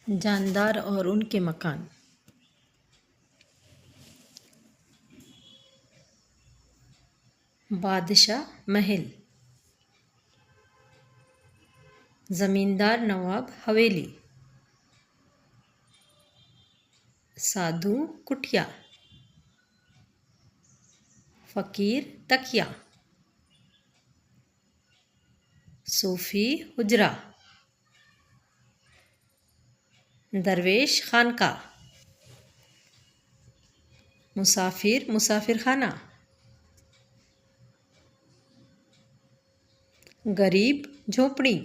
जानदार और उनके मकान। बादशाह महल, जमींदार नवाब हवेली, साधु कुटिया, फकीर तकिया, सूफी हुजरा, दरवेश खानका, मुसाफिर मुसाफिर खाना, गरीब झोपड़ी,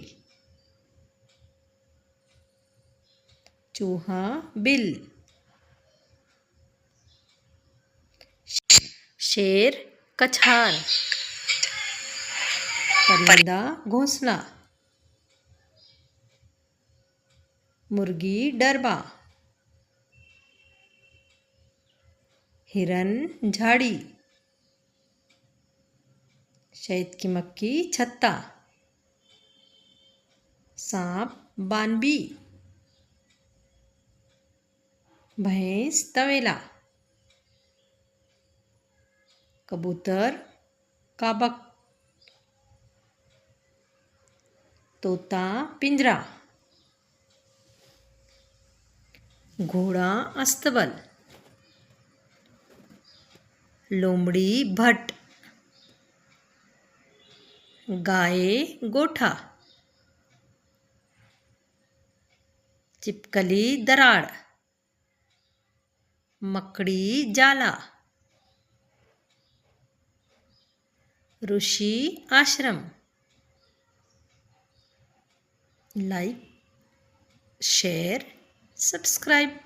चूहा बिल, शेर कछार, परिंदा घोंसला, मुर्गी डरबा, हिरन झाड़ी, शहद की मक्खी छत्ता, सांप बानबी, भैंस तवेला, कबूतर काबक, तोता पिंजरा, घोड़ा अस्तबल, लोमड़ी भट्ट, गाय गोठा, चिपकली दराड़, मकड़ी जाला, ऋषि आश्रम। Like, share, subscribe.